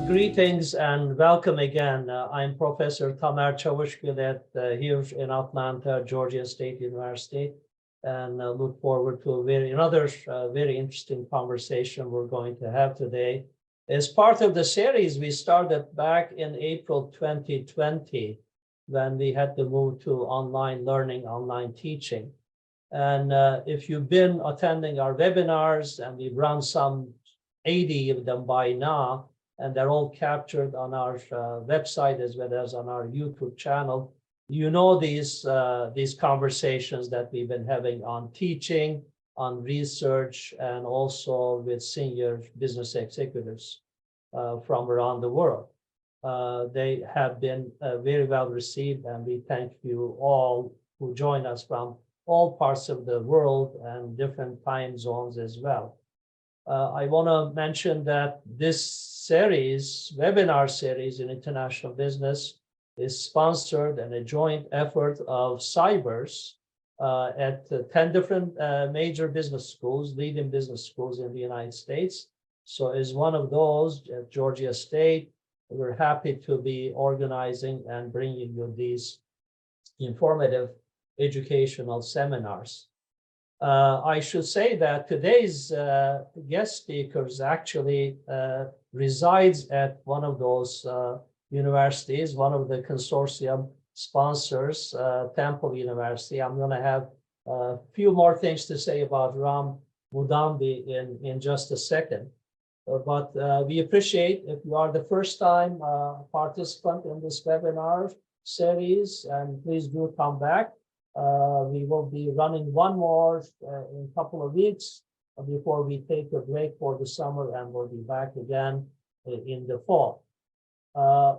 Greetings and welcome again. I'm Professor Tamer Çavuşgil here in Atlanta, Georgia State University, and look forward to another very interesting conversation we're going to have today. As part of the series we started back in April 2020, when we had to move to online learning, online teaching. And if you've been attending our webinars, and we've run some 80 of them by now, and they're all captured on our website as well as on our YouTube channel. You know these conversations that we've been having on teaching, on research, and also with senior business executives from around the world. They have been very well received, and we thank you all who join us from all parts of the world and different time zones as well. I want to mention that this webinar series in international business is sponsored and a joint effort of CIBERs at 10 different major business schools, leading business schools in the United States. So as one of those at Georgia State, we're happy to be organizing and bringing you these informative educational seminars. I should say that today's guest speakers actually resides at one of those universities, one of the consortium sponsors, Temple University. I'm going to have a few more things to say about Ram Mudambi in just a second. But we appreciate if you are the first time participant in this webinar series, and please do come back. We will be running one more in a couple of weeks before we take a break for the summer, and we'll be back again in the fall.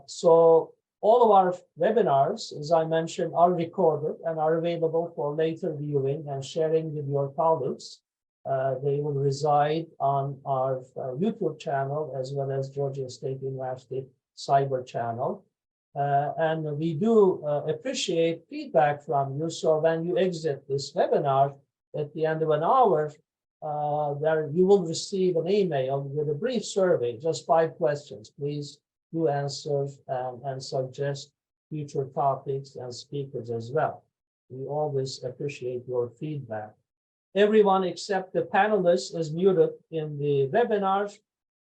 So all of our webinars, as I mentioned, are recorded and are available for later viewing and sharing with your colleagues. They will reside on our YouTube channel as well as Georgia State University CIBER channel. And we do appreciate feedback from you. So when you exit this webinar at the end of an hour, there you will receive an email with a brief survey, just 5 questions. Please do answer and suggest future topics and speakers as well. We always appreciate your feedback. Everyone except the panelists is muted in the webinar.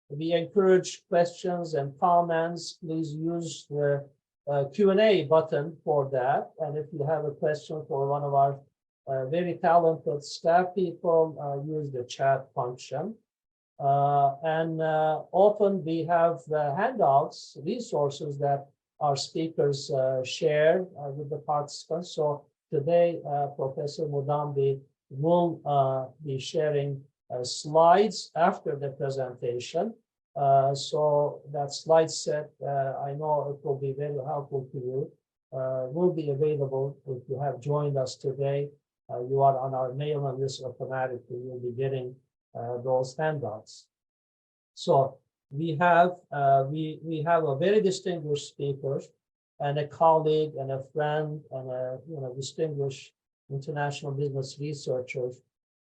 We encourage questions and comments. Please use the Q&A button for that. And if you have a question for one of our very talented staff people, use the chat function. And often we have handouts, resources that our speakers share with the participants. So today, Professor Mudambi will be sharing slides after the presentation. So that slide set, I know it will be very helpful to you, will be available if you have joined us today. You are on our mailing list automatically. You'll be getting those handouts. So we have a very distinguished speaker and a colleague and a friend and a distinguished international business researcher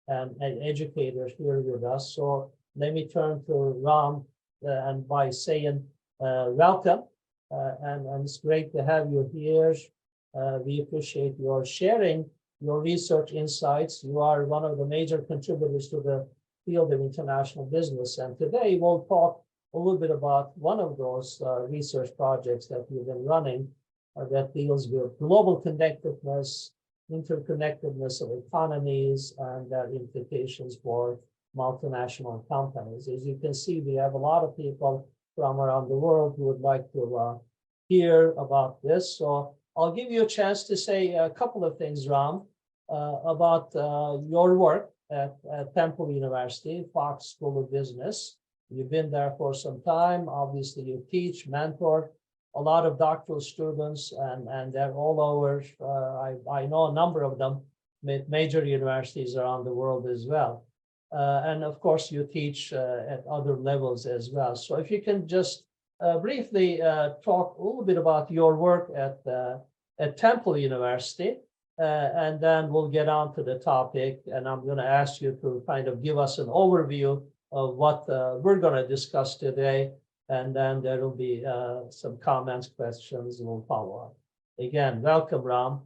and an educator here with us. So let me turn to Ram and by saying welcome, and it's great to have you here. We appreciate your sharing your research insights. You are one of the major contributors to the field of international business, and today we'll talk a little bit about one of those research projects that we've been running that deals with global connectedness, interconnectedness of economies, and their implications for multinational companies. As you can see, we have a lot of people from around the world who would like to hear about this. So I'll give you a chance to say a couple of things, Ram, about your work at Temple University, Fox School of Business. You've been there for some time. Obviously, you teach, mentor a lot of doctoral students, and they're all over. I know a number of them with major universities around the world as well. And of course, you teach at other levels as well. So if you can just briefly talk a little bit about your work at Temple University, and then we'll get on to the topic. And I'm going to ask you to kind of give us an overview of what we're going to discuss today. and then there will be some comments, questions, and we'll follow up. Again, welcome, Ram.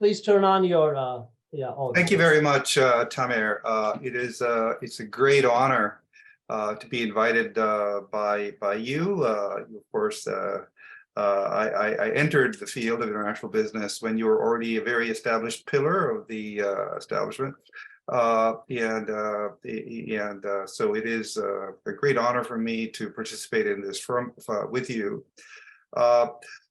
Please turn on your audio. Thank you very much, Tamer. It's a great honor to be invited by you. Of course, I entered the field of international business when you were already a very established pillar of the establishment. So it is a great honor for me to participate in this forum with you.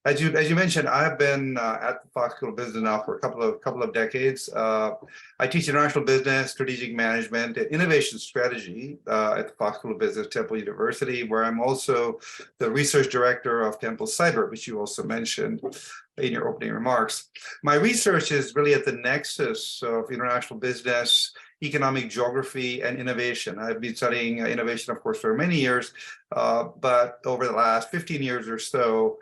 As you mentioned, I've been at the Fox School of Business now for a couple of decades. I teach international business, strategic management, and innovation strategy at the Fox School of Business, Temple University, where I'm also the research director of Temple CIBER, which you also mentioned in your opening remarks. My research is really at the nexus of international business, economic geography, and innovation. I've been studying innovation, of course, for many years, but over the last 15 years or so,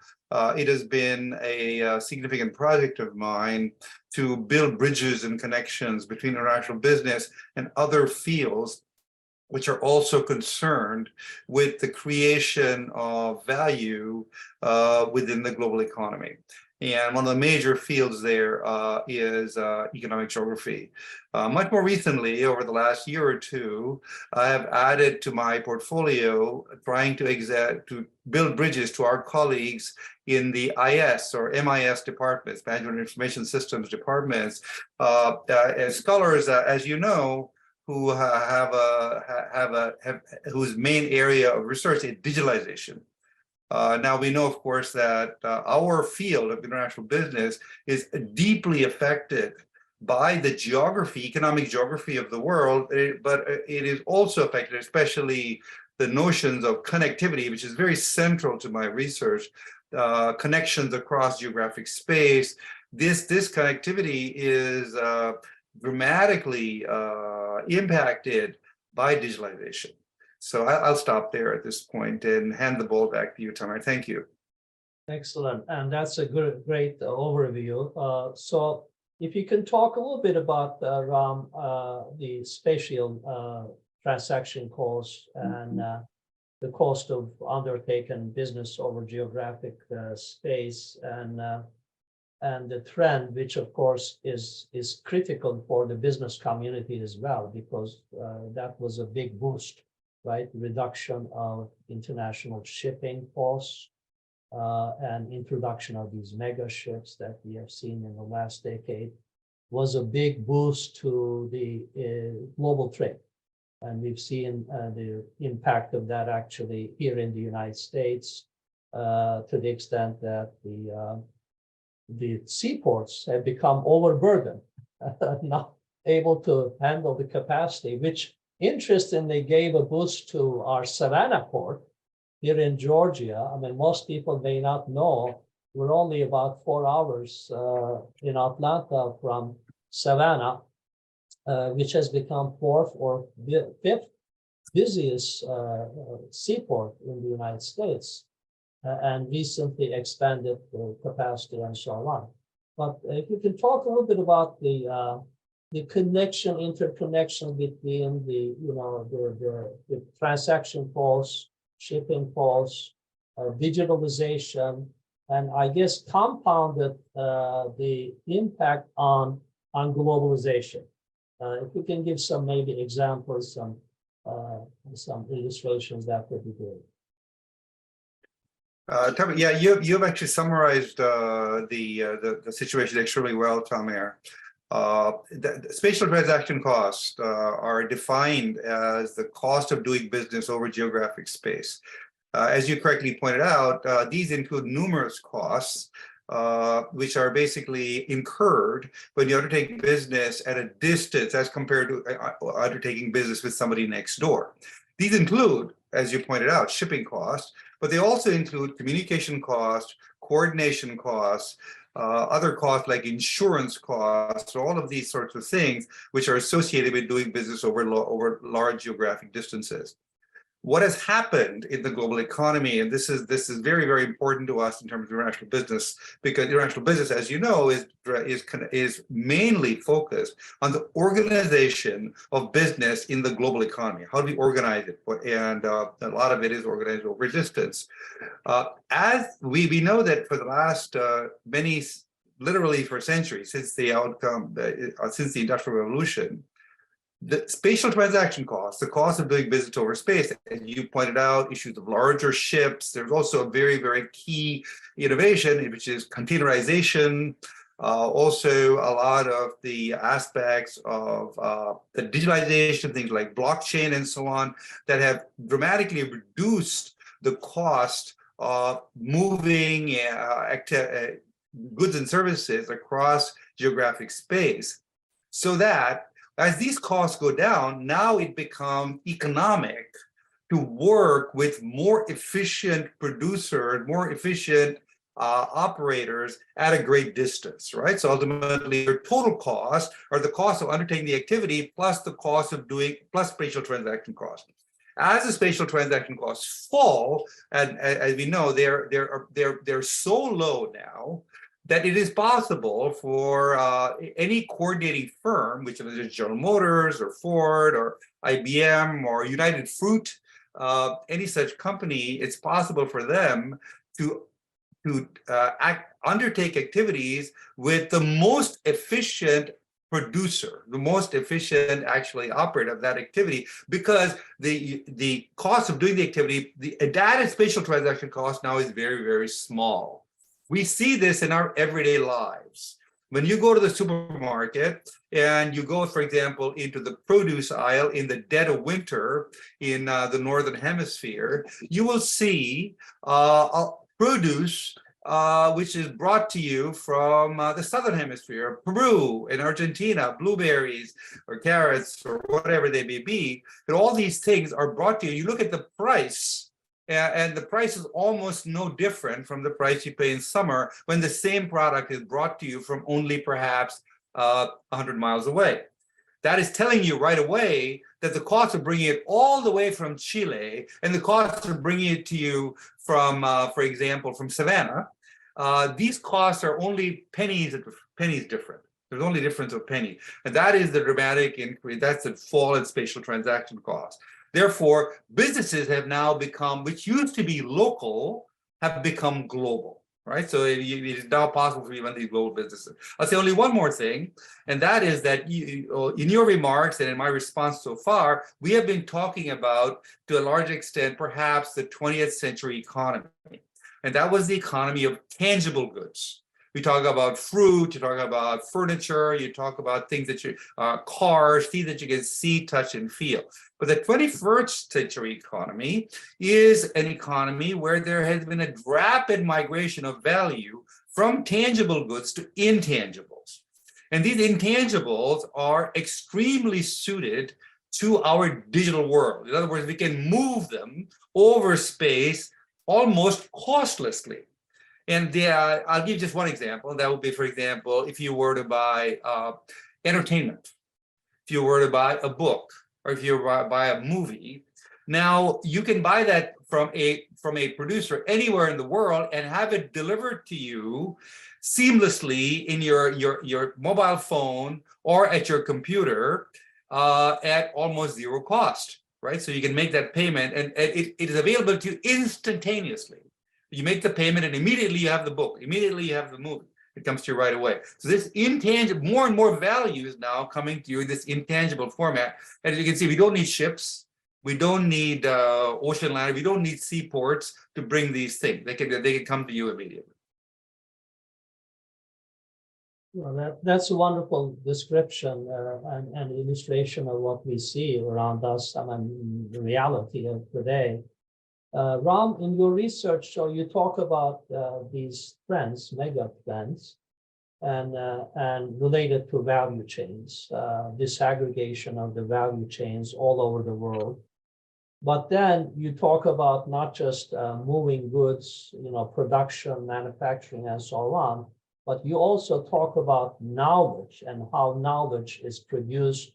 it has been a significant project of mine to build bridges and connections between international business and other fields which are also concerned with the creation of value within the global economy. And one of the major fields there is economic geography. Much more recently, over the last year or two, I have added to my portfolio trying to build bridges to our colleagues in the IS or MIS departments, Management Information Systems departments, as scholars, as you know, who whose main area of research is digitalization. Now we know, of course, that our field of international business is deeply affected by the geography, economic geography of the world, but it is also affected, especially the notions of connectivity, which is very central to my research, connections across geographic space. This connectivity is dramatically impacted by digitalization. So I'll stop there at this point and hand the ball back to you, Tamer. Thank you. Excellent, and that's a great overview. So if you can talk a little bit about Ram, the spatial transaction cost and the cost of undertaken business over geographic space, and the trend, which of course is critical for the business community as well, because that was a big boost, right? Reduction of international shipping costs and introduction of these mega ships that we have seen in the last decade was a big boost to the global trade. And we've seen the impact of that actually here in the United States to the extent that the seaports have become overburdened, not able to handle the capacity, which interestingly gave a boost to our Savannah port here in Georgia. I mean, most people may not know, we're only about 4 hours in Atlanta from Savannah, which has become 4th or 5th busiest seaport in the United States, and recently expanded the capacity and so on. But if you can talk a little bit about the connection, interconnection between the transaction costs, shipping costs, digitalization, and I guess compounded the impact on globalization. If you can give some maybe examples, some illustrations, that would be great. Yeah, you've actually summarized the situation extremely well, Tamer. The spatial transaction costs are defined as the cost of doing business over geographic space. As you correctly pointed out, these include numerous costs, which are basically incurred when you undertake business at a distance as compared to undertaking business with somebody next door. These include, as you pointed out, shipping costs, but they also include communication costs, coordination costs, other costs like insurance costs, all of these sorts of things which are associated with doing business over large geographic distances. what has happened in the global economy, and this is very, very important to us in terms of international business, because international business, as you know, is mainly focused on the organization of business in the global economy. How do we organize it? And a lot of it is organized over distance. As we know that for the last literally for centuries, since the Industrial Revolution, the spatial transaction costs, the cost of doing business over space, and you pointed out issues of larger ships. There's also a very, very key innovation, which is containerization. Also, a lot of the aspects of the digitalization, things like blockchain and so on, that have dramatically reduced the cost of moving goods and services across geographic space, so that as these costs go down, now it becomes economic to work with more efficient producers, more efficient operators at a great distance, right? So ultimately, your total cost, or the cost of undertaking the activity, plus the cost of doing, plus spatial transaction cost. As the spatial transaction costs fall, and as we know, they're so low now that it is possible for any coordinating firm, which is General Motors or Ford or IBM or United Fruit, any such company, it's possible for them to undertake activities with the most efficient producer, the most efficient actually operator of that activity, because the cost of doing the activity, the data spatial transaction cost now is very, very small. We see this in our everyday lives. When you go to the supermarket and you go, for example, into the produce aisle in the dead of winter in the Northern Hemisphere, you will see produce which is brought to you from the Southern Hemisphere, Peru and Argentina, blueberries or carrots or whatever they may be. And all these things are brought to you. You look at the price, and the price is almost no different from the price you pay in summer when the same product is brought to you from only perhaps 100 miles away. That is telling you right away that the cost of bringing it all the way from Chile and the cost of bringing it to you from, for example, from Savannah, these costs are only pennies different. There's only a difference of a penny. And that is the dramatic increase. That's the fall in spatial transaction costs. Therefore, businesses have now become, which used to be local, have become global, right? So it is now possible for even these global businesses. I'll say only one more thing, and that is that in your remarks and in my response so far, we have been talking about, to a large extent, perhaps the 20th century economy. And that was the economy of tangible goods. We talk about fruit, you talk about furniture, you talk about things that you, cars, things that you can see, touch, and feel. But the 21st century economy is an economy where there has been a rapid migration of value from tangible goods to intangibles. And these intangibles are extremely suited to our digital world. In other words, we can move them over space almost costlessly. And I'll give just one example, and that would be, for example, if you were to buy entertainment, if you were to buy a book, or if you were to buy a movie. Now, you can buy that from a producer anywhere in the world and have it delivered to you seamlessly in your mobile phone or at your computer at almost zero cost, right? So you can make that payment, and it is available to you instantaneously. You make the payment and immediately you have the book, immediately you have the movie. It comes to you right away. So this intangible, more and more value is now coming to you in this intangible format. And as you can see, we don't need ships. We don't need ocean liner. We don't need seaports to bring these things. They can come to you immediately. Well, that's a wonderful description and illustration of what we see around us, I mean, the reality of today. Ram, in your research, so you talk about these trends, mega trends, and related to value chains, disaggregation of the value chains all over the world. But then you talk about not just moving goods, production, manufacturing, and so on, but you also talk about knowledge and how knowledge is produced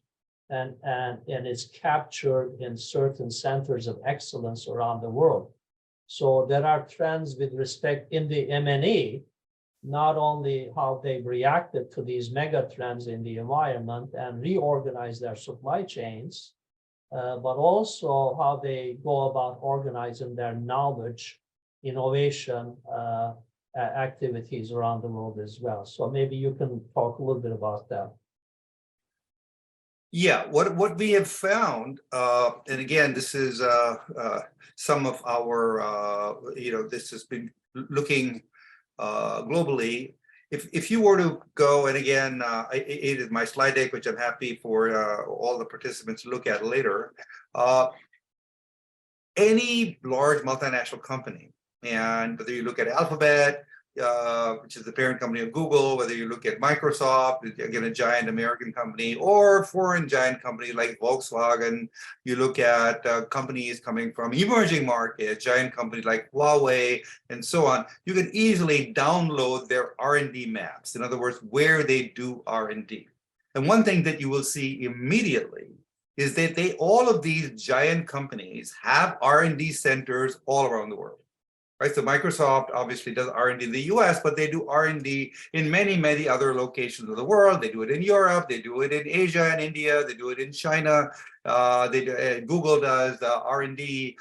and it's captured in certain centers of excellence around the world. So there are trends with respect in the MNE, not only how they've reacted to these mega trends in the environment and reorganize their supply chains, but also how they go about organizing their knowledge, innovation activities around the world as well. So maybe you can talk a little bit about that. Yeah, what we have found, and again, this is some of our, this has been looking globally. If you were to go, and again, it is my slide deck, which I'm happy for all the participants to look at later. Any large multinational company, and whether you look at Alphabet, which is the parent company of Google, whether you look at Microsoft, again, a giant American company, or foreign giant company like Volkswagen, you look at companies coming from emerging markets, giant companies like Huawei, and so on, you can easily download their R&D maps. In other words, where they do R&D. And one thing that you will see immediately is that all of these giant companies have R&D centers all around the world. Right, so Microsoft obviously does R&D in the US, but they do R&D in many, many other locations of the world. They do it in Europe, they do it in Asia and India, they do it in China. Google does R&D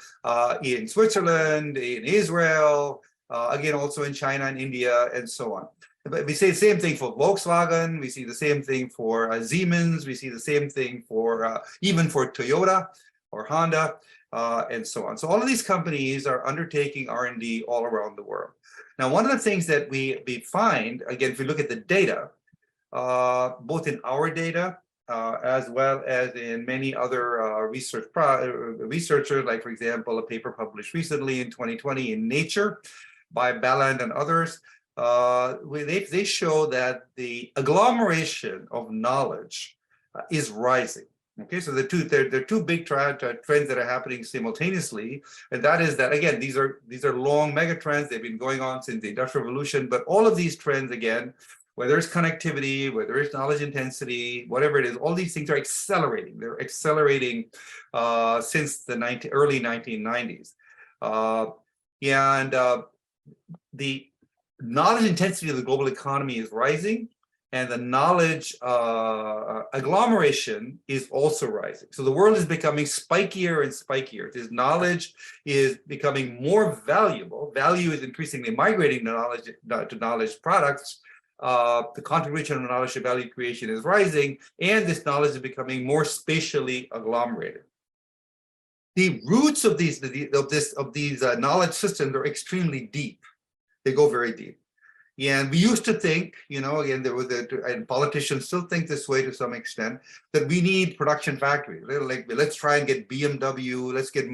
in Switzerland, in Israel, again, also in China and India, and so on. But we say the same thing for Volkswagen, we see the same thing for Siemens, we see the same thing for even for Toyota or Honda. And so on. So all of these companies are undertaking R&D all around the world. Now, one of the things that we find, again, if we look at the data, both in our data as well as in many other researchers, like, for example, a paper published recently in 2020 in Nature by Balland and others, they show that the agglomeration of knowledge is rising. Okay, so there are two big trends that are happening simultaneously, and that is that, again, these are long mega trends. They've been going on since the Industrial Revolution, but all of these trends, again, whether it's connectivity, whether it's knowledge intensity, whatever it is, all these things are accelerating. They're accelerating since the early 1990s, the knowledge intensity of the global economy is rising. And the knowledge agglomeration is also rising. So the world is becoming spikier and spikier. This knowledge is becoming more valuable. Value is increasingly migrating to knowledge products. The contribution of knowledge to value creation is rising, and this knowledge is becoming more spatially agglomerated. The roots of these knowledge systems are extremely deep. They go very deep. And we used to think, again, and politicians still think this way to some extent, that we need production factories. Like, let's try and get BMW, let's get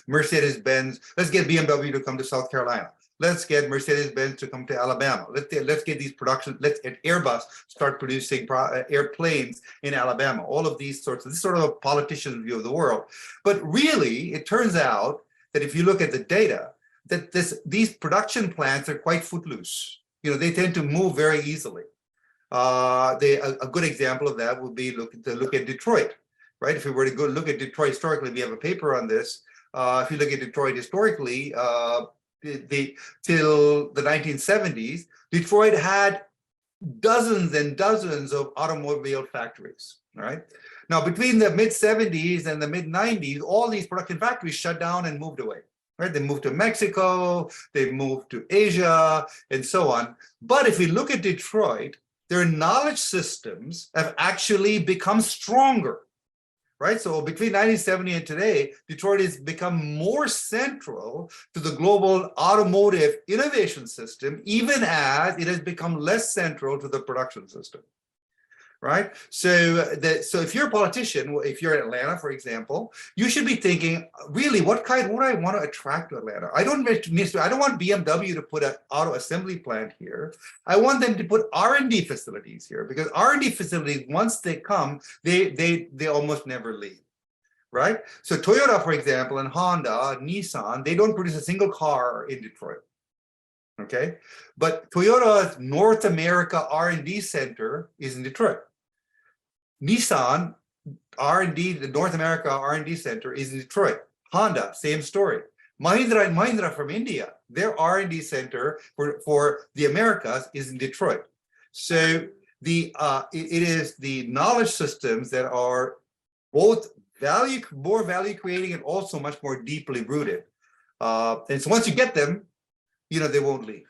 Mercedes-Benz, let's get BMW to come to South Carolina. Let's get Mercedes-Benz to come to Alabama. Let's get these let's get Airbus start producing airplanes in Alabama. All of these this is sort of a politician's view of the world. But really, it turns out that if you look at the data, that these production plants are quite footloose. They tend to move very easily. A good example of that would be to look at Detroit, right? If we were to go look at Detroit historically, we have a paper on this. If you look at Detroit historically, till the 1970s, Detroit had dozens and dozens of automobile factories, right? Now, between the mid-70s and the mid-90s, all these production factories shut down and moved away. Right? They moved to Mexico, they moved to Asia, and so on. But if we look at Detroit, their knowledge systems have actually become stronger, right? So between 1970 and today, Detroit has become more central to the global automotive innovation system, even as it has become less central to the production system. Right? So if you're a politician, if you're in Atlanta, for example, you should be thinking, really, what do I want to attract to Atlanta? I don't want BMW to put an auto assembly plant here. I want them to put R&D facilities here, because R&D facilities, once they come, they almost never leave. Right? So Toyota, for example, and Honda, Nissan, they don't produce a single car in Detroit. Okay? But Toyota's North America R&D center is in Detroit. Nissan R&D, the North America R&D Center is in Detroit. Honda, same story. Mahindra and Mahindra from India, their R&D center for the Americas is in Detroit. So it is the knowledge systems that are both more value creating and also much more deeply rooted. And so once you get them, they won't leave.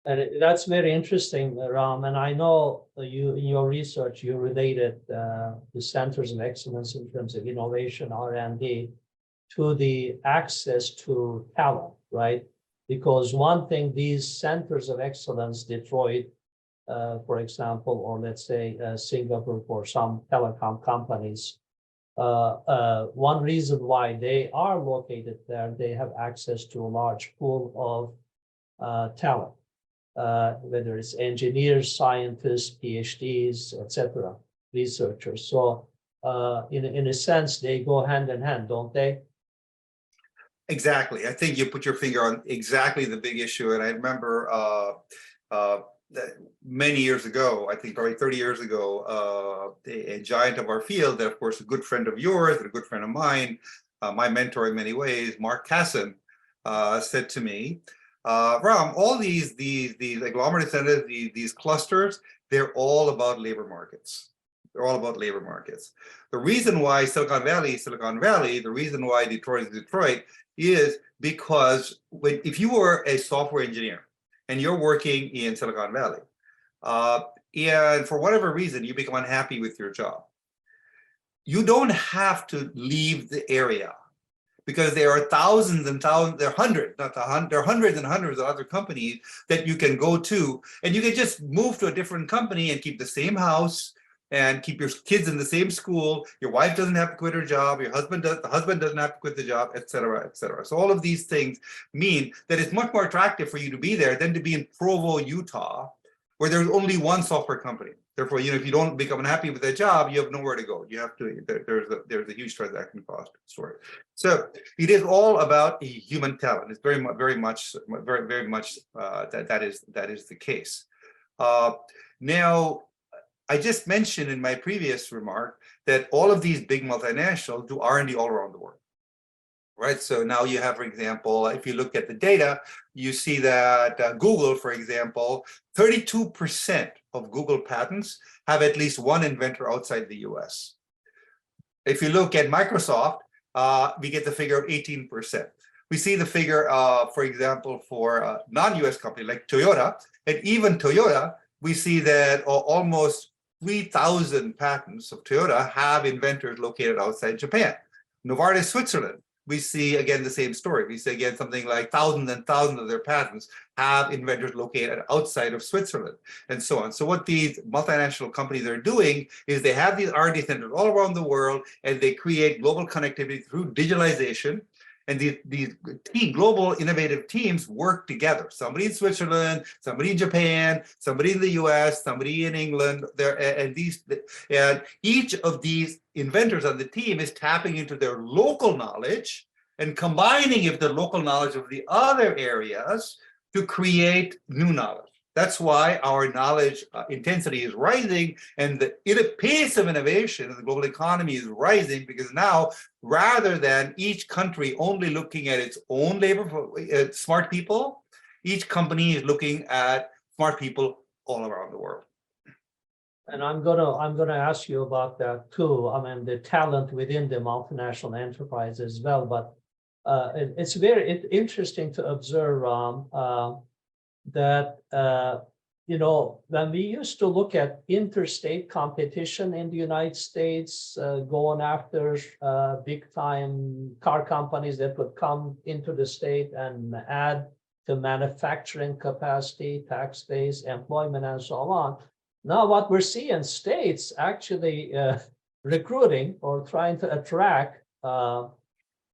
And that's very interesting, Ram. And I know you, in your research, you related the centers of excellence in terms of innovation, R&D, to the access to talent, right? Because one thing, these centers of excellence, Detroit, for example, or let's say Singapore for some telecom companies, one reason why they are located there, they have access to a large pool of talent. Whether it's engineers, scientists, PhDs, etc., researchers. So in a sense, they go hand in hand, don't they? Exactly. I think you put your finger on exactly the big issue. And I remember many years ago, I think probably 30 years ago, a giant of our field, that of course, a good friend of yours and a good friend of mine, my mentor in many ways, Mark Casson, said to me, Ram, all these agglomerate centers, these clusters, they're all about labor markets. They're all about labor markets. The reason why Silicon Valley, the reason why Detroit is Detroit is because if you were a software engineer and you're working in Silicon Valley, and for whatever reason you become unhappy with your job, you don't have to leave the area, because there are thousands and thousands, there are hundreds, there are hundreds and hundreds of other companies that you can go to, and you can just move to a different company and keep the same house and keep your kids in the same school. Your wife doesn't have to quit her job. The husband doesn't have to quit the job, et cetera, et cetera. So all of these things mean that it's much more attractive for you to be there than to be in Provo, Utah, where there's only one software company. Therefore, if you don't become unhappy with that job, you have nowhere to go. You have to. There's a huge transaction cost story. So it is all about human talent. It's very much that is the case. Now, I just mentioned in my previous remark that all of these big multinationals do R&D all around the world. Right. So now you have, for example, if you look at the data, you see that Google, for example, 32% of Google patents have at least one inventor outside the US. If you look at Microsoft, we get the figure of 18%. We see the figure, for example, for a non-US company like Toyota, and even Toyota, we see that almost 3,000 patents of Toyota have inventors located outside Japan. Novartis, Switzerland, we see again the same story. We see again something like thousands and thousands of their patents have inventors located outside of Switzerland, and so on. So what these multinational companies are doing is they have these R&D centers all around the world, and they create global connectivity through digitalization. And these global innovative teams work together. Somebody in Switzerland, somebody in Japan, somebody in the US, somebody in England. And each of these inventors on the team is tapping into their local knowledge and combining it with the local knowledge of the other areas to create new knowledge. That's why our knowledge intensity is rising, and the pace of innovation in the global economy is rising, because now, rather than each country only looking at its own smart people, each company is looking at smart people all around the world. And I'm gonna ask you about that too. I mean, the talent within the multinational enterprise as well. But it's very interesting to observe that when we used to look at interstate competition in the United States, going after big time car companies that would come into the state and add to manufacturing capacity, tax base, employment, and so on. Now what we're seeing states actually recruiting or trying to attract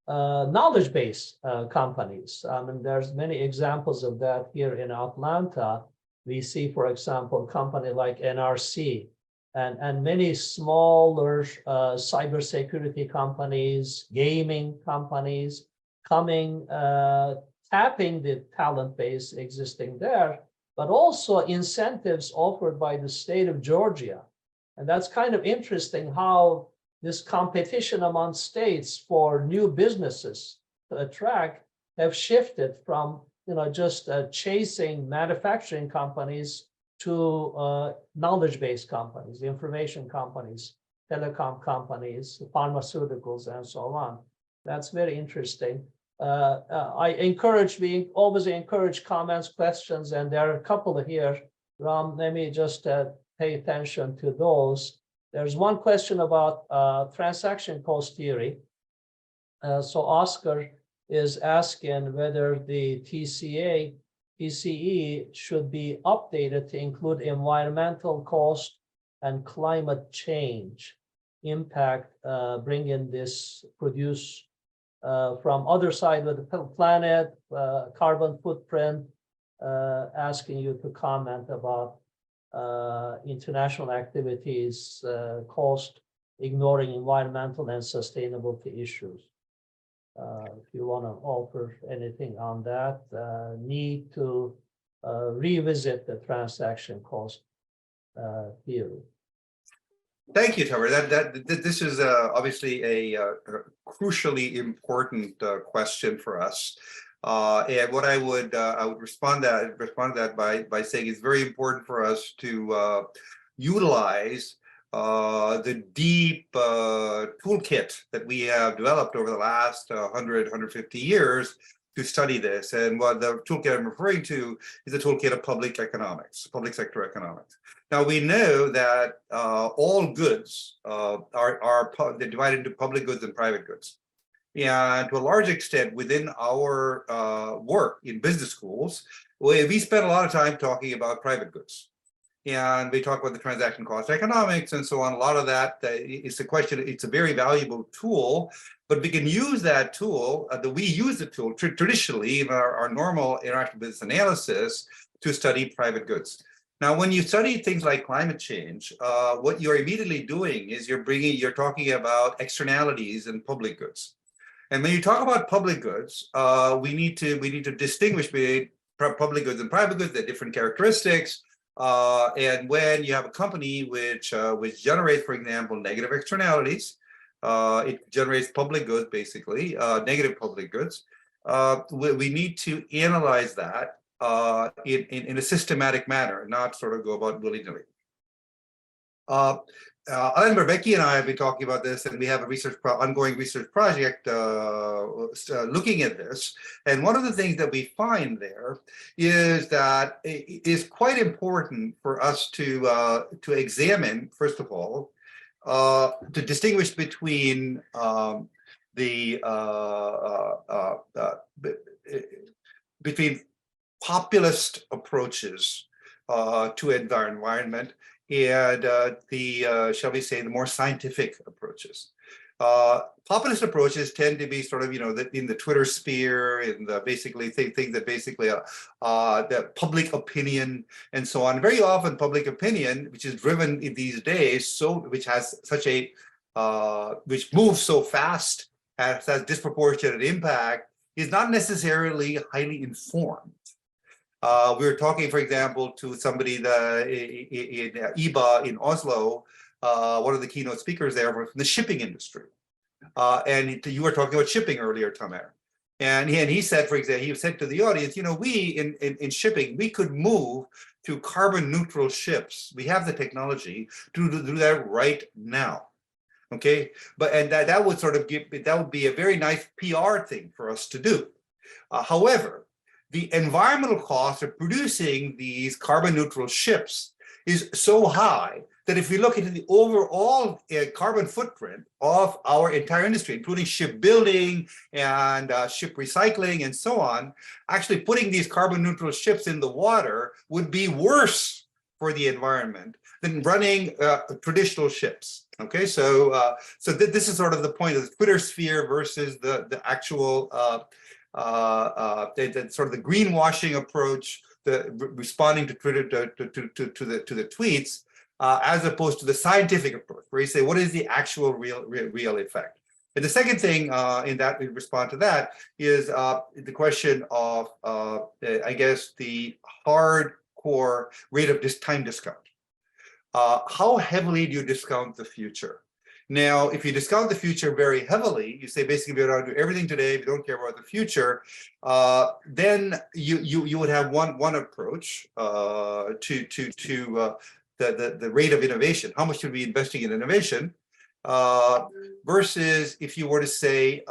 knowledge-based companies. I mean, there's many examples of that here in Atlanta. We see, for example, a company like NRC and many smaller cybersecurity companies, gaming companies coming, tapping the talent base existing there, but also incentives offered by the state of Georgia And that's kind of interesting how this competition among states for new businesses to attract have shifted from just chasing manufacturing companies to knowledge-based companies, information companies, telecom companies, pharmaceuticals, and so on. That's very interesting. We always encourage comments, questions, and there are a couple here. Let me just pay attention to those. There's one question about transaction cost theory. So Oscar is asking whether the TCE should be updated to include environmental cost and climate change impact, bringing this produce from other side of the planet, carbon footprint, asking you to comment about international activities, cost, ignoring environmental and sustainability issues. If you want to offer anything on that, need to revisit the transaction cost theory. Thank you, Tamar. This is obviously a crucially important question for us. And what I would respond to that by saying it's very important for us to utilize the deep toolkit that we have developed over the last 100, 150 years to study this. And what the toolkit I'm referring to is the toolkit of public economics, public sector economics. Now, we know that all goods they're divided into public goods and private goods. And to a large extent, within our work in business schools, we spend a lot of time talking about private goods. And we talk about the transaction cost economics and so on. A lot of that is a question. It's a very valuable tool, but we can use that tool, we use the tool traditionally in our normal interactive business analysis to study private goods. Now, when you study things like climate change, what you're immediately doing is you're talking about externalities in public goods. And when you talk about public goods, we need to distinguish between public goods and private goods. They're different characteristics. And when you have a company which generates, for example, negative externalities, it generates public goods, basically, negative public goods. We need to analyze that in a systematic manner, not sort of go about willy-nilly. Alan Berbecki and I have been talking about this, and we have a ongoing research project looking at this. And one of the things that we find there is that it is quite important for us to examine, first of all, to distinguish between between populist approaches to the environment and shall we say, the more scientific approaches. Populist approaches tend to be sort of, in the Twitter sphere, in the basically things that basically the public opinion and so on. Very often, public opinion, which is driven in these days, which has such a which moves so fast, has disproportionate impact, is not necessarily highly informed. We were talking, for example, to somebody in IBA in Oslo, one of the keynote speakers there from the shipping industry. And you were talking about shipping earlier, Tamer. And he said, for example, he said to the audience, we in shipping, we could move to carbon neutral ships. We have the technology to do that right now. Okay, and that would sort of that would be a very nice PR thing for us to do. However, the environmental cost of producing these carbon neutral ships is so high that if we look into the overall carbon footprint of our entire industry, including shipbuilding and ship recycling and so on, actually putting these carbon neutral ships in the water would be worse for the environment than running traditional ships. Okay, so this is sort of the point of the Twitter sphere versus the actual sort of the greenwashing approach, the responding to Twitter to the tweets, as opposed to the scientific approach, where you say, what is the actual real effect? And the second thing in response to that is the question of, I guess, the hardcore rate of time discount. how heavily do you discount the future? Now, if you discount the future very heavily, you say basically we want to do everything today, we don't care about the future, then you would have one approach to the rate of innovation. How much should we be investing in innovation? Versus if you were to say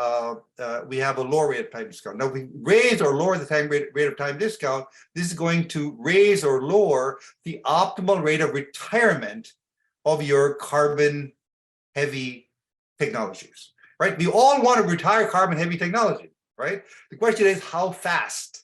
we have a lower rate of time discount. Now, if we raise or lower the rate of time discount, this is going to raise or lower the optimal rate of retirement of your carbon heavy technologies, right? We all want to retire carbon heavy technology, right? The question is how fast?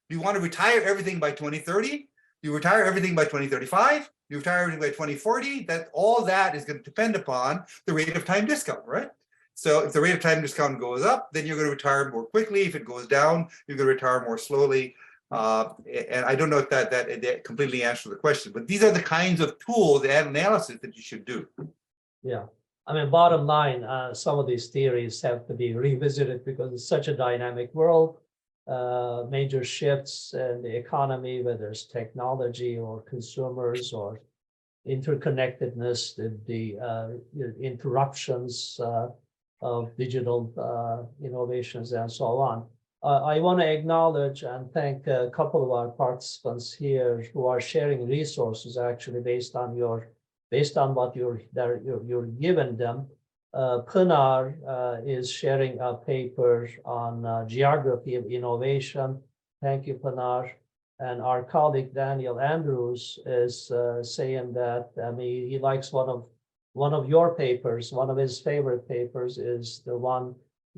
Do you want to retire everything by 2030? You retire everything by 2035? You retire everything by 2040? All that is going to depend upon the rate of time discount, right? So if the rate of time discount goes up, then you're going to retire more quickly. If it goes down, you're going to retire more slowly. And I don't know if that completely answers the question, but these are the kinds of tools and analysis that you should do. Yeah, I mean, bottom line, some of these theories have to be revisited because it's such a dynamic world. Major shifts in the economy, whether it's technology or consumers or interconnectedness, the interruptions of digital innovations and so on. I want to acknowledge and thank a couple of our participants here who are sharing resources actually based on what you're given them. Pinar is sharing a paper on geography of innovation. Thank you, Pinar. And our colleague Daniel Andrews is saying that he likes one of your papers. One of his favorite papers is the one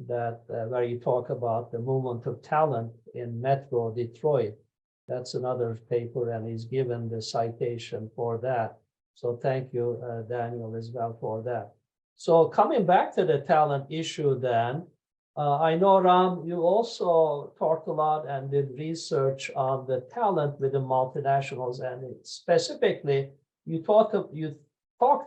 that where you talk about the movement of talent in Metro Detroit. That's another paper, and he's given the citation for that. So thank you, Daniel, as well for that. So coming back to the talent issue then, I know, Ram, you also talked a lot and did research on the talent within multinationals, and specifically, you talked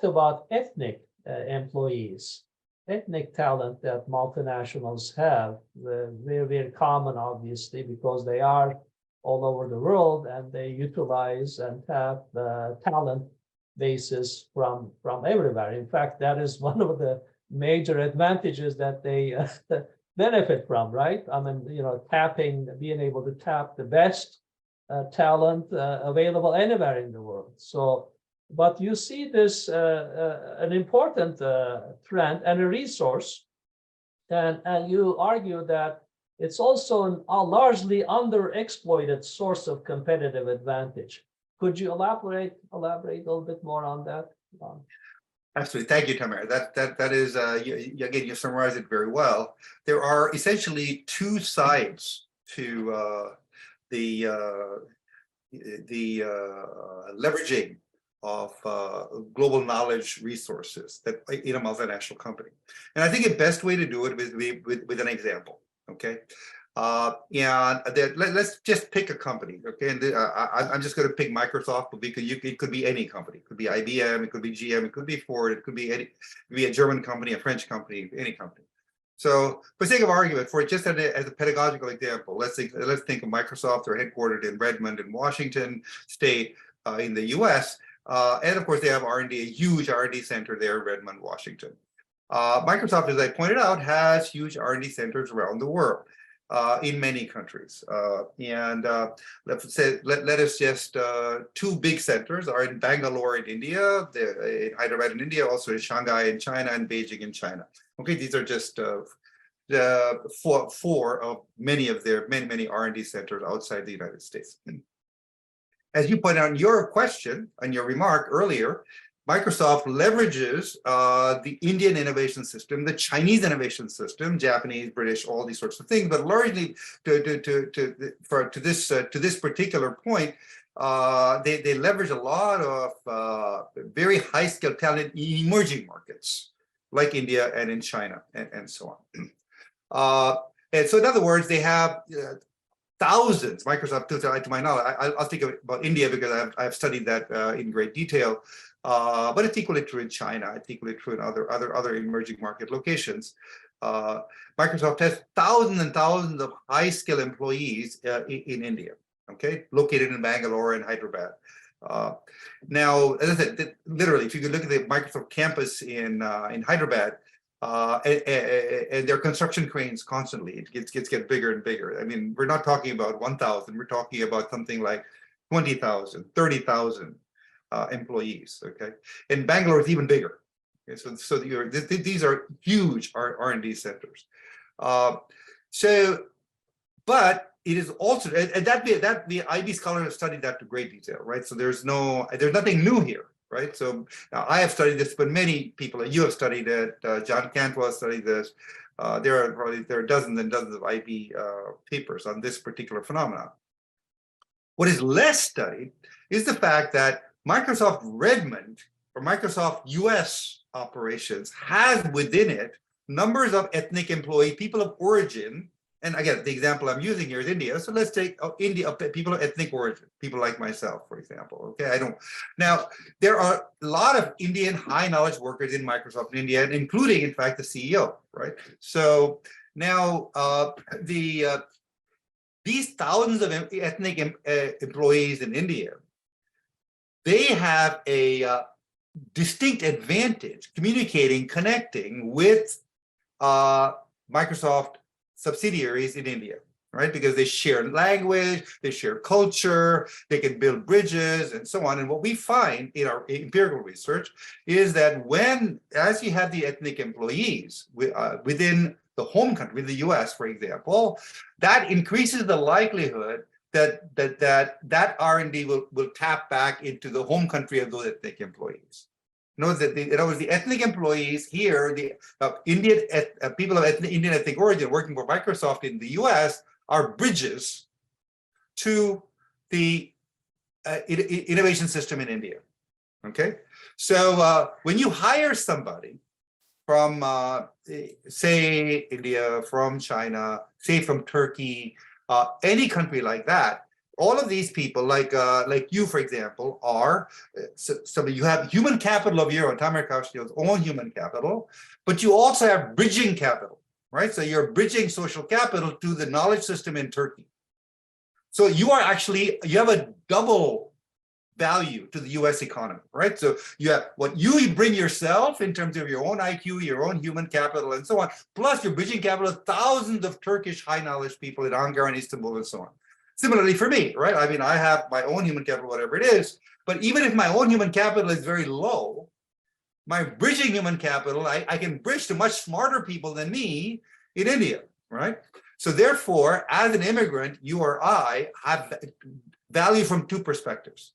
about ethnic employees, ethnic talent that multinationals have. Very, very common, obviously, because they are all over the world and they utilize and have talent basis from everywhere. In fact, that is one of the major advantages that they benefit from, right? I mean, being able to tap the best talent available anywhere in the world. So, but you see this an important trend and a resource, and you argue that it's also a largely underexploited source of competitive advantage. Could you elaborate a little bit more on that? Absolutely. Thank you, Tamer. That is, again, you summarized it very well. There are essentially two sides to the leveraging of global knowledge resources that in a multinational company. And I think the best way to do it is with an example, okay? Let's just pick a company, okay? And I'm just going to pick Microsoft, but because it could be any company. It could be IBM, it could be GM, it could be Ford, it could be a German company, a French company, any company. So, for sake of argument, for just as a pedagogical example, let's think of Microsoft. They're headquartered in Redmond, in Washington State, in the U.S., and of course they have R&D, a huge R&D center there in Redmond, Washington. Microsoft, as I pointed out, has huge R&D centers around the world. In many countries, let us just two big centers are in Bangalore in India, in Hyderabad in India, also in Shanghai in China, and Beijing in China. Okay, these are just four of many of their many R&D centers outside the United States. As you pointed out in your question and your remark earlier, Microsoft leverages the Indian innovation system, the Chinese innovation system, Japanese, British, all these sorts of things, but largely to this particular point, they leverage a lot of very high skilled talent in emerging markets like India and in China and so on. And so in other words, they have thousands. Microsoft, to my knowledge, I'll think about India because I've studied that in great detail. But it's equally true in China. It's equally true in other emerging market locations. Microsoft has thousands and thousands of high-skill employees in India, okay, located in Bangalore and Hyderabad. Now, as I said, literally, if you could look at the Microsoft campus in Hyderabad, and their construction cranes constantly, it gets bigger and bigger. I mean, we're not talking about 1,000, we're talking about something like 20,000, 30,000 employees. Okay, and Bangalore is even bigger. Okay, so these are huge R&D centers. But it is also, and that the IB scholars have studied that to great detail, right? So there's nothing new here, right? So now I have studied this, but many people, you have studied it. John Cantwell studied this. There are dozens and dozens of IB papers on this particular phenomenon. What is less studied is the fact that Microsoft Redmond or Microsoft US operations has within it numbers of ethnic employee, people of origin. And again, the example I'm using here is India. So let's take India, people of ethnic origin, people like myself, for example. Okay, now there are a lot of Indian high knowledge workers in Microsoft in India, including, in fact, the CEO, right? So now these thousands of ethnic employees in India, they have a distinct advantage communicating, connecting with Microsoft subsidiaries in India, right? Because they share language, they share culture, they can build bridges and so on. And what we find in our empirical research is that as you have the ethnic employees within the home country, the US, for example, that increases the likelihood that R&D will tap back into the home country of those ethnic employees. Notice that in other words, the ethnic employees here, the people of Indian ethnic origin working for Microsoft in the US are bridges to the innovation system in India. Okay, so when you hire somebody from, say, India, from China, say from Turkey, any country like that, all of these people, like you, for example, are you have human capital of your own, Tamer Kaushni's own human capital, but you also have bridging capital, right? So you're bridging social capital to the knowledge system in Turkey. So you have a double value to the US economy, right? So you have what you bring yourself in terms of your own IQ, your own human capital, and so on, plus your bridging capital of thousands of Turkish high knowledge people in Ankara and Istanbul and so on. Similarly for me, right? I mean, I have my own human capital, whatever it is, but even if my own human capital is very low, my bridging human capital, I can bridge to much smarter people than me in India, right? So therefore, as an immigrant, you or I have value from two perspectives.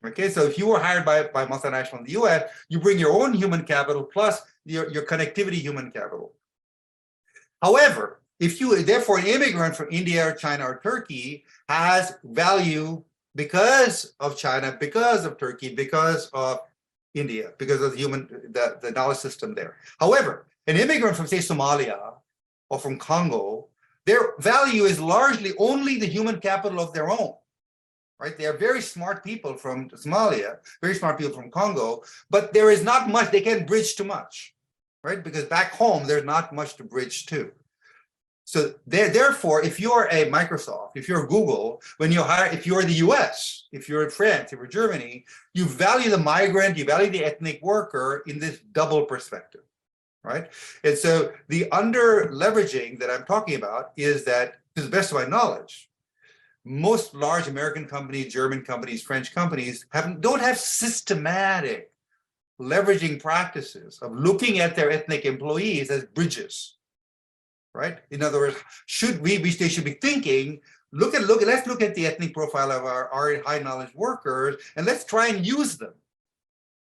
Okay, so if you were hired by multinational in the US, you bring your own human capital plus your connectivity human capital. However, if you, therefore, an immigrant from India or China or Turkey has value because of China, because of Turkey, because of India, because of the knowledge system there. However, an immigrant from, say, Somalia or from Congo, their value is largely only the human capital of their own, right? They are very smart people from Somalia, very smart people from Congo, but there is not much, they can't bridge too much, right? Because back home, there's not much to bridge to. So therefore, if you're a Microsoft, if you're Google, if you're the US, if you're in France, if you're Germany, you value the migrant, you value the ethnic worker in this double perspective, right? And so the under leveraging that I'm talking about is that, to the best of my knowledge, most large American companies, German companies, French companies don't have systematic leveraging practices of looking at their ethnic employees as bridges. Right? In other words, they should be thinking, let's look at the ethnic profile of our high knowledge workers, and let's try and use them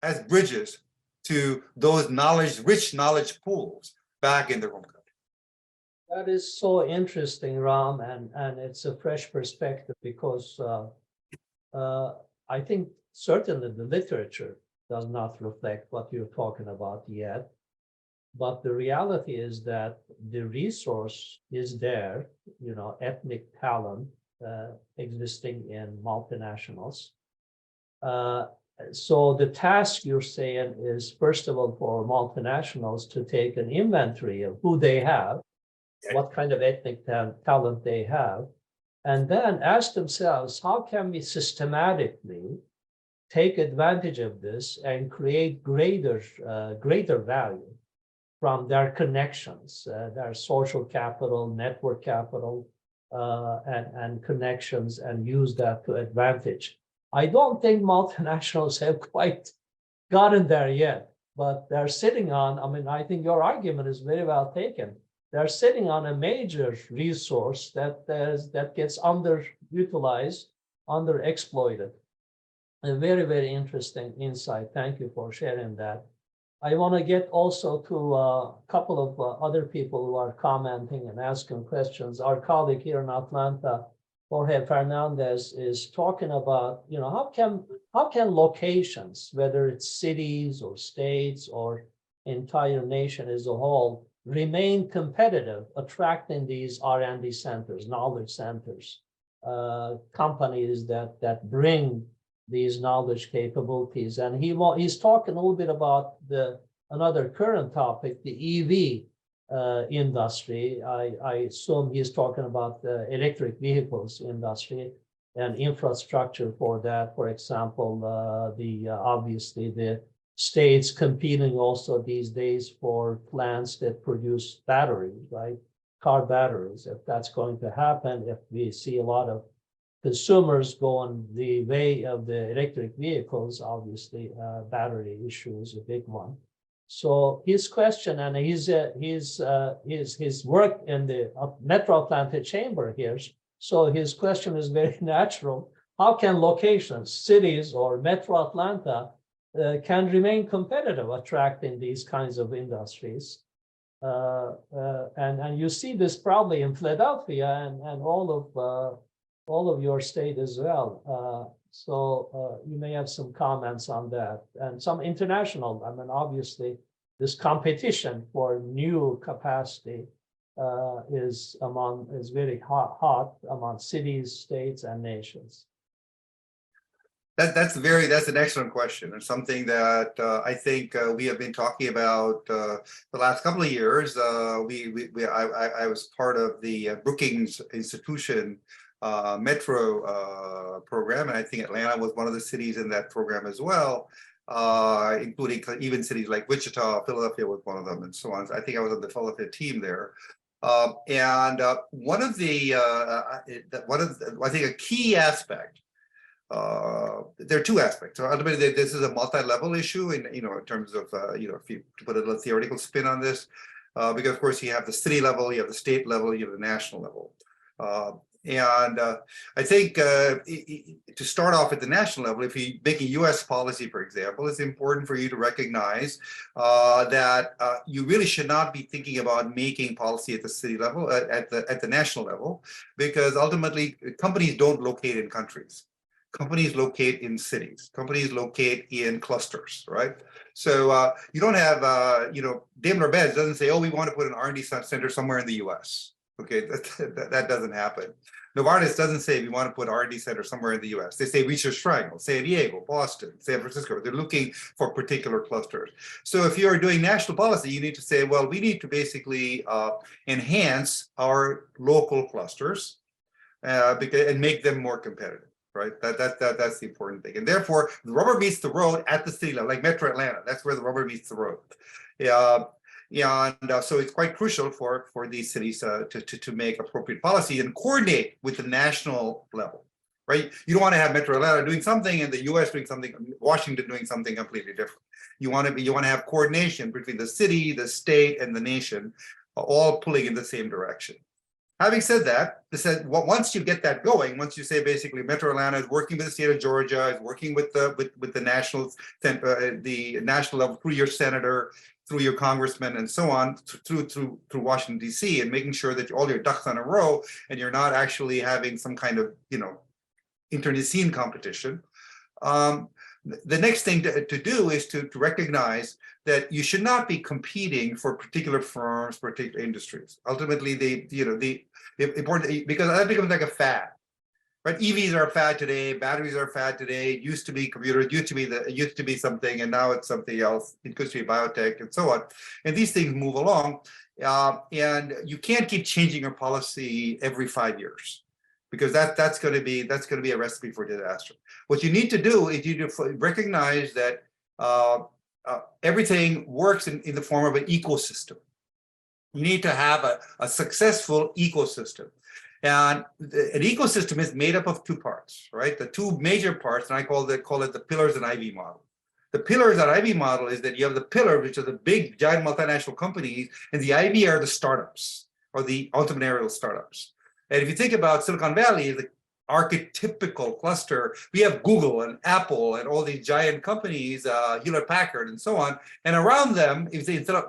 as bridges to those rich knowledge pools back in their home country. That is so interesting, Ram, and it's a fresh perspective because I think certainly the literature does not reflect what you're talking about yet. But the reality is that the resource is there, ethnic talent existing in multinationals. So the task you're saying is, first of all, for multinationals to take an inventory of who they have, what kind of ethnic talent they have, and then ask themselves, how can we systematically take advantage of this and create greater value from their connections, their social capital, network capital, and connections, and use that to advantage. I don't think multinationals have quite gotten there yet, but they're sitting on, I mean, I think your argument is very well taken. They're sitting on a major resource that gets underutilized, underexploited. A very, very interesting insight. Thank you for sharing that. I want to get also to a couple of other people who are commenting and asking questions. Our colleague here in Atlanta, Jorge Fernandez, is talking about, how can locations, whether it's cities or states or entire nation as a whole, remain competitive, attracting these R&D centers, knowledge centers, companies that bring these knowledge capabilities. And he's talking a little bit about another current topic, the EV industry. I assume he's talking about the electric vehicles industry and infrastructure for that. For example, obviously the states competing also these days for plants that produce batteries, right? Car batteries. If that's going to happen, if we see a lot of consumers going the way of the electric vehicles, obviously battery issue is a big one. So his question, and his work in the Metro Atlanta Chamber here, so his question is very natural. How can locations, cities or Metro Atlanta can remain competitive, attracting these kinds of industries? And you see this probably in Philadelphia and all of your state as well. So you may have some comments on that, and some international. I mean, obviously, this competition for new capacity is very hot among cities, states, and nations. That's an excellent question, and something that I think we have been talking about the last couple of years. I was part of the Brookings Institution Metro program, and I think Atlanta was one of the cities in that program as well, including even cities like Wichita. Philadelphia was one of them, and so on. I think I was on the Philadelphia team there. One of the I think a key aspect. There are two aspects. So ultimately, this is a multi-level issue, in terms of if you put a little theoretical spin on this, because of course you have the city level, you have the state level, you have the national level. I think to start off at the national level, if you make a U.S. policy, for example, it's important for you to recognize that you really should not be thinking about making policy at the city level, at the national level, because ultimately companies don't locate in countries. Companies locate in cities. Companies locate in clusters, right? So you don't have, Daimler-Benz doesn't say, oh, we want to put an R&D center somewhere in the U.S. Okay, that doesn't happen. Novartis doesn't say we want to put R&D center somewhere in the U.S. They say Research Triangle, San Diego, Boston, San Francisco. They're looking for particular clusters. So if you're doing national policy, you need to say, well, we need to basically enhance our local clusters and make them more competitive. Right, that's the important thing, and therefore the rubber meets the road at the city level, like Metro Atlanta. That's where the rubber meets the road. So it's quite crucial for these cities to make appropriate policy and coordinate with the national level. Right, you don't want to have Metro Atlanta doing something and the U.S. doing something, Washington doing something completely different. You want to have coordination between the city, the state, and the nation, all pulling in the same direction. Having said that, once you get that going, once you say basically Metro Atlanta is working with the state of Georgia, is working with the national level through your senator, through your congressman, and so on, through Washington D.C., and making sure that all your ducks on a row, and you're not actually having some kind of internecine competition. The next thing to do is to recognize that you should not be competing for particular firms, particular industries. Ultimately, important, because that becomes like a fad, right? EVs are a fad today, batteries are a fad today. It used to be computers, it used to be something, and now it's something else. It could be biotech and so on. And these things move along, and you can't keep changing your policy every 5 years. because that's going to be a recipe for disaster. What you need to do is you need to recognize that everything works in the form of an ecosystem. You need to have a successful ecosystem. And an ecosystem is made up of two parts, right? The two major parts, and I call it the pillars and IV model. The pillars and IV model is that you have the pillar, which are the big giant multinational companies, and the IV are the startups or the entrepreneurial startups. And if you think about Silicon Valley, the archetypical cluster, we have Google and Apple and all these giant companies, Hewlett-Packard and so on. And around them,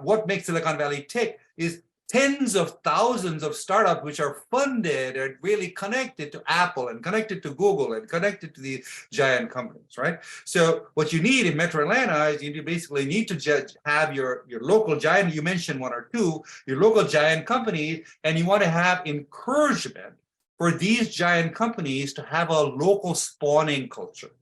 what makes Silicon Valley tick is tens of thousands of startups which are funded and really connected to Apple and connected to Google and connected to the giant companies, right? So what you need in Metro Atlanta is you basically need to have your local giant, you mentioned one or two, your local giant companies, and you want to have encouragement for these giant companies to have a local spawning culture,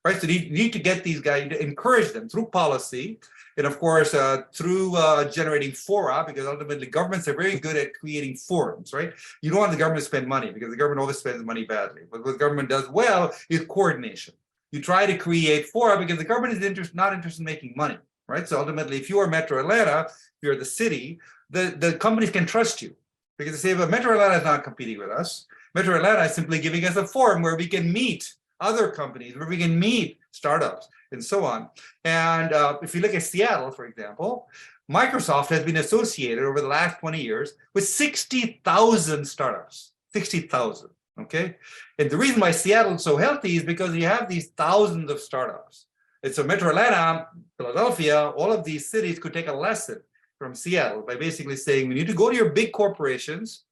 right? So you need to get these guys, to encourage them through policy, and of course, through generating fora, because ultimately governments are very good at creating forums, right? You don't want the government to spend money because the government always spends money badly. But what the government does well is coordination. You try to create fora because the government is not interested in making money, right? So ultimately, if you are Metro Atlanta, if you're the city, the companies can trust you because they say, well, Metro Atlanta is not competing with us. Metro Atlanta is simply giving us a forum where we can meet other companies, where we can meet startups and so on. And if you look at Seattle, for example, Microsoft has been associated over the last 20 years with 60,000 startups, 60,000, okay? And the reason why Seattle is so healthy is because you have these thousands of startups. And so Metro Atlanta, Philadelphia, all of these cities could take a lesson from Seattle by basically saying, we need to go to your big corporations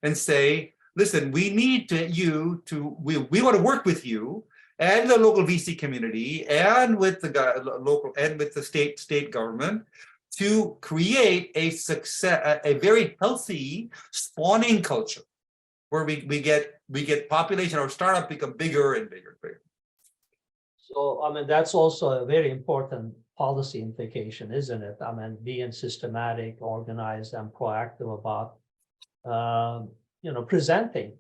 and say, listen, we need we want to work with you and the local VC community and with the local and with the state government to create a very healthy spawning culture where we get population or startup become bigger and bigger and bigger. So, I mean, that's also a very important policy implication, isn't it? I mean, being systematic, organized, and proactive about presenting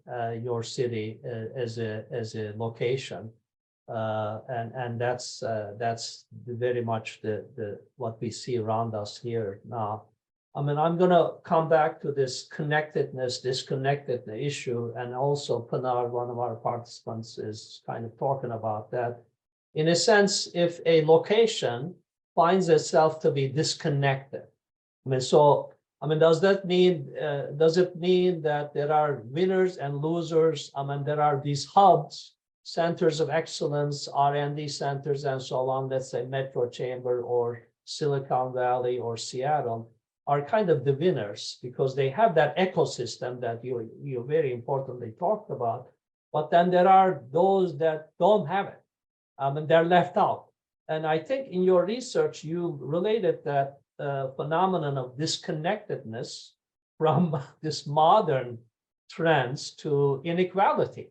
your city as a location, and that's very much the what we see around us here now. I mean, I'm going to come back to this disconnectedness issue, and also Pinar, one of our participants, is kind of talking about that. In a sense, if a location finds itself to be disconnected, does it mean that there are winners and losers? I mean, there are these hubs, centers of excellence, R&D centers, and so on, let's say Metro Chamber or Silicon Valley or Seattle, are kind of the winners because they have that ecosystem that you very importantly talked about. But then there are those that don't have it, and they're left out. And I think in your research, you related that phenomenon of disconnectedness from this modern trends to inequality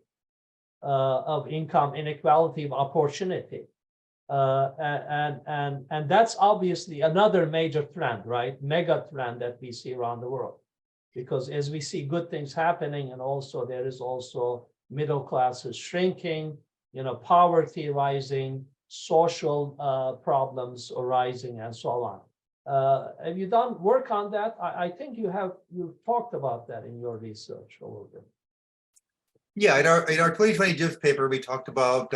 of income, inequality of opportunity. And that's obviously another major trend, right? Mega trend that we see around the world. Because as we see good things happening, and also there is also middle classes shrinking, poverty rising, social problems arising, and so on. Have you done work on that? I think you've talked about that in your research a little bit. Yeah, in our 2020 GIFS paper, we talked about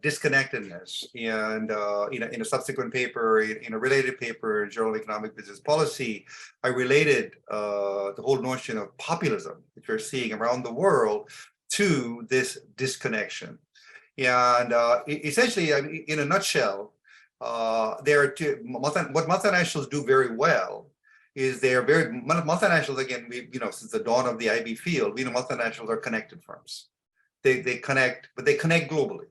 disconnectedness, and in a subsequent paper, in a related paper, in Journal of Economic Business Policy, I related the whole notion of populism, which we're seeing around the world, to this disconnection. And essentially, I mean, in a nutshell, what multinationals do very well is they are multinationals, again, since the dawn of the IB field, multinationals are connected firms. They connect, but they connect globally.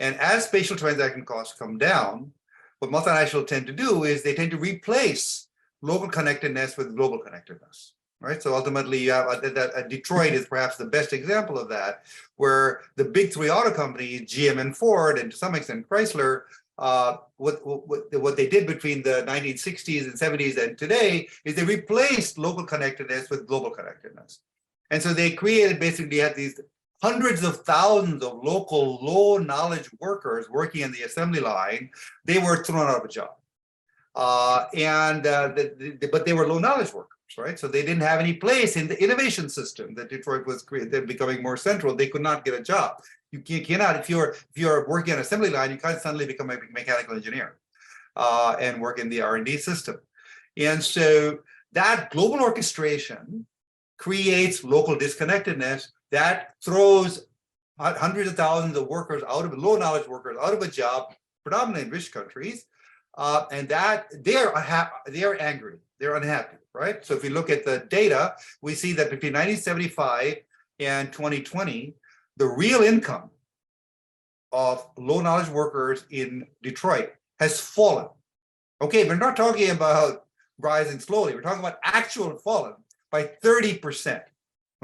And as spatial transaction costs come down, what multinationals tend to do is they tend to replace local connectedness with global connectedness, right? So ultimately, you have Detroit is perhaps the best example of that, where the big three auto companies, GM and Ford, and to some extent Chrysler, what they did between the 1960s and 70s and today is they replaced local connectedness with global connectedness. And so they created, basically had these hundreds of thousands of local low knowledge workers working in the assembly line, they were thrown out of a job. But they were low knowledge workers, right? So they didn't have any place in the innovation system that Detroit was becoming more central. They could not get a job. You cannot, if you're working on an assembly line, you can't suddenly become a mechanical engineer and work in the R&D system. And so that global orchestration creates local disconnectedness that throws hundreds of thousands of workers low knowledge workers out of a job, predominantly in rich countries, and that they're angry, they're unhappy, right? So if we look at the data, we see that between 1975 and 2020, the real income of low knowledge workers in Detroit has fallen. Okay, we're not talking about rising slowly. We're talking about actual fallen by 30%.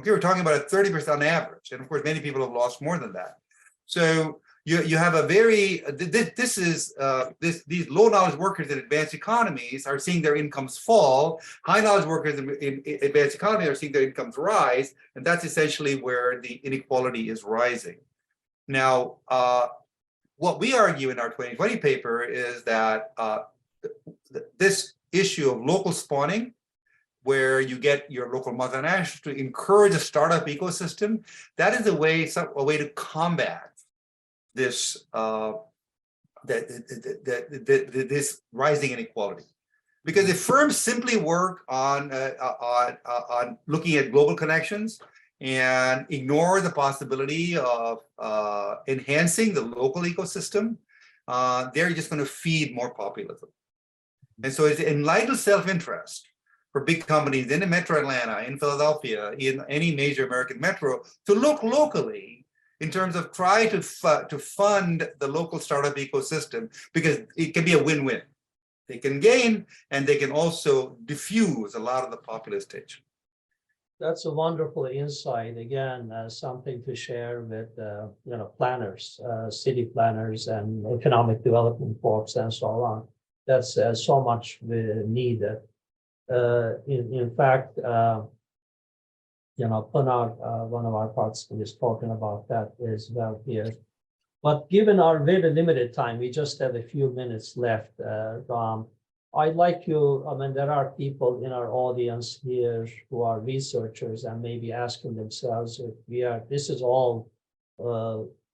Okay, we're talking about a 30% on average. And of course, many people have lost more than that. So you have a very, these low knowledge workers in advanced economies are seeing their incomes fall. High knowledge workers in advanced economies are seeing their incomes rise. And that's essentially where the inequality is rising. Now, what we argue in our 2020 paper is that this issue of local spawning, where you get your local multinationals to encourage a startup ecosystem, that is a way to combat this this rising inequality. Because if firms simply work on looking at global connections and ignore the possibility of enhancing the local ecosystem, they're just going to feed more populism. And so it's enlightened self-interest for big companies in the Metro Atlanta, in Philadelphia, in any major American metro, to look locally in terms of try to fund the local startup ecosystem, because it can be a win-win. They can gain, and they can also diffuse a lot of the populist tension. That's a wonderful insight. Again, something to share with planners, city planners, and economic development folks, and so on. That's so much needed. In fact, Pinar, one of our participants, is talking about that as well here. But given our very limited time, we just have a few minutes left, Ram. I'd like you, there are people in our audience here who are researchers and maybe asking themselves if this is all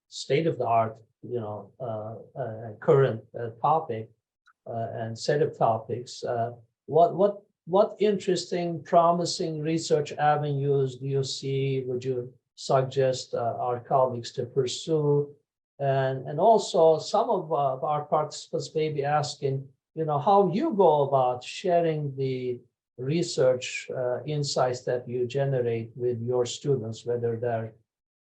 state of the art, current topic and set of topics. What interesting, promising research avenues do you see? Would you suggest our colleagues to pursue? And also, some of our participants may be asking, how you go about sharing the research insights that you generate with your students, whether they're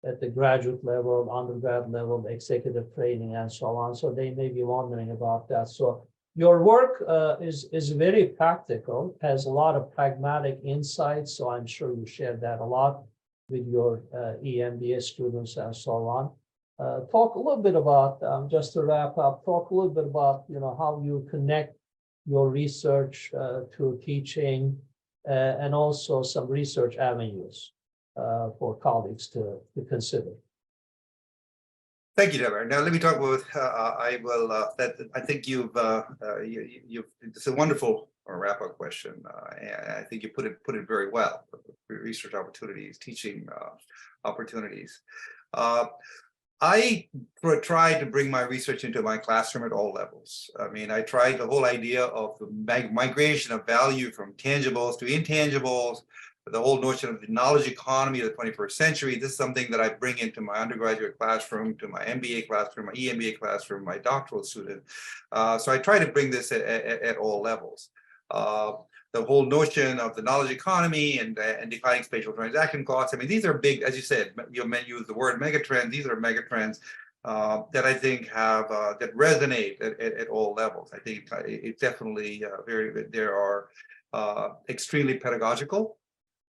at the graduate level, undergrad level, executive training, and so on. So they may be wondering about that. So your work is very practical, has a lot of pragmatic insights. So I'm sure you share that a lot with your EMBA students and so on. Talk a little bit about, just to wrap up, talk a little bit about, how you connect your research to teaching and also some research avenues for colleagues to consider. Thank you, Deborah. Now let me talk about. I think it's a wonderful wrap-up question. And I think you put it very well. Research opportunities, teaching opportunities. I try to bring my research into my classroom at all levels. I tried the whole idea of the migration of value from tangibles to intangibles, the whole notion of the knowledge economy of the 21st century. This is something that I bring into my undergraduate classroom, to my MBA classroom, my EMBA classroom, my doctoral student. So I try to bring this at all levels. The whole notion of the knowledge economy and declining spatial transaction costs. These are big, as you said, you used the word megatrends. These are megatrends that I think have, that resonate at all levels. I think it's definitely there are extremely pedagogical.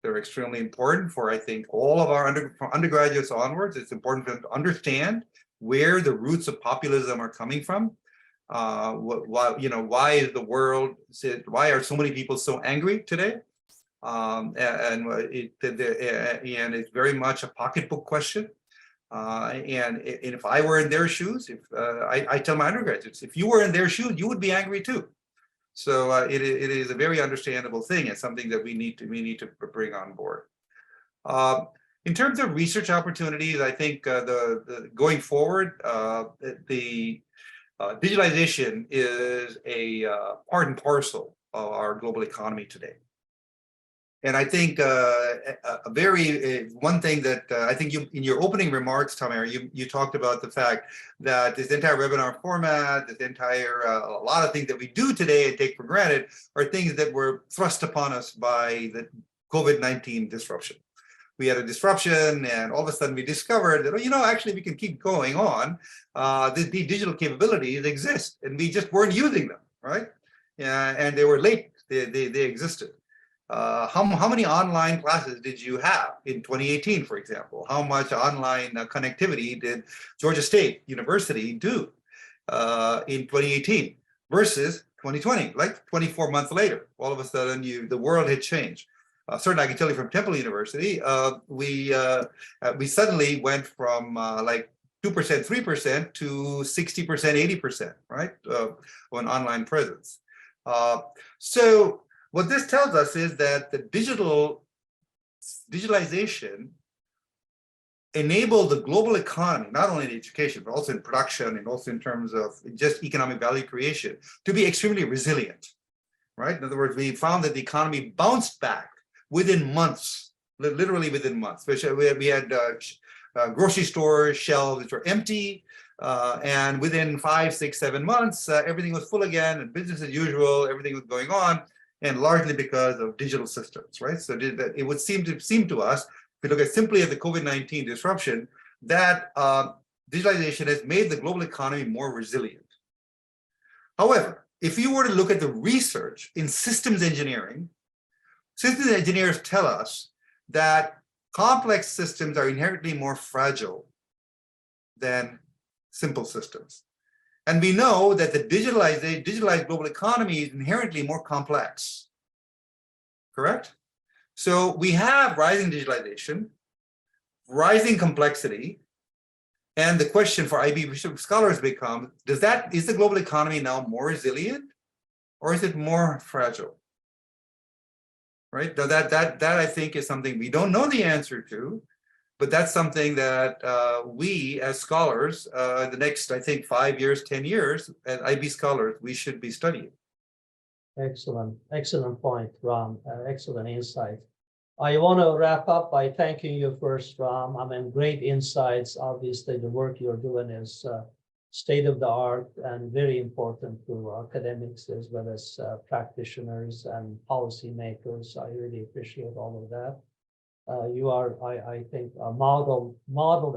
They're extremely important for, I think, all of our undergraduates onwards. It's important for them to understand where the roots of populism are coming from. Why is the world, why are so many people so angry today? And it's very much a pocketbook question. And if I were in their shoes, if I tell my undergraduates, if you were in their shoes, you would be angry too. So it is a very understandable thing and something that we need to bring on board. In terms of research opportunities, I think the going forward, the digitalization is a part and parcel of our global economy today. And I think one thing that I think you, in your opening remarks, Tamer, you talked about the fact that this entire webinar format, this entire, a lot of things that we do today and take for granted are things that were thrust upon us by the COVID-19 disruption. We had a disruption and all of a sudden we discovered that, you know, actually we can keep going on. The digital capabilities exist and we just weren't using them, right? And they were late, they existed. How many online classes did you have in 2018, for example? How much online connectivity did Georgia State University do in 2018 versus 2020, like 24 months later? All of a sudden, the world had changed. Certainly, I can tell you from Temple University, we suddenly went from like 2%, 3% to 60%, 80%, right, on online presence. So what this tells us is that the digitalization enabled the global economy, not only in education, but also in production and also in terms of just economic value creation, to be extremely resilient, right? In other words, we found that the economy bounced back within months, literally within months. We had grocery store shelves which were empty, and within 5, 6, 7 months, everything was full again, and business as usual, everything was going on, and largely because of digital systems, right? So it would seem to us, if we look at simply at the COVID-19 disruption, that digitalization has made the global economy more resilient. However, if you were to look at the research in systems engineering engineers tell us that complex systems are inherently more fragile than simple systems. And we know that the digitalized global economy is inherently more complex, correct? So we have rising digitalization, rising complexity, and the question for IB scholars becomes, is the global economy now more resilient or is it more fragile? Right? Now that I think is something we don't know the answer to, but that's something that we as scholars, the next, I think, 5 years, 10 years, as IB scholars, we should be studying. Excellent, excellent point, Ram. Excellent insight. I want to wrap up by thanking you first, Ram. I mean, great insights. Obviously, the work you're doing is state of the art and very important to academics as well as practitioners and policymakers. I really appreciate all of that. You are, I think, a model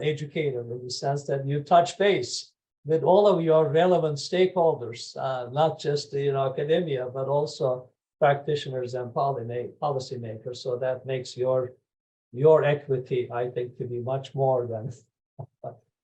educator in the sense that you touch base with all of your relevant stakeholders, not just academia, but also practitioners and policymakers. So that makes your equity, I think, to be much more than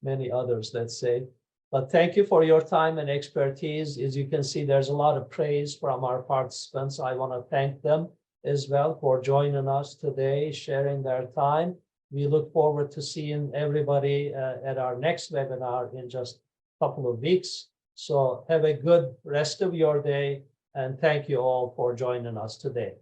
many others, let's say. But thank you for your time and expertise. As you can see, there's a lot of praise from our participants. I want to thank them as well for joining us today, sharing their time. We look forward to seeing everybody at our next webinar in just a couple of weeks. So have a good rest of your day, and thank you all for joining us today.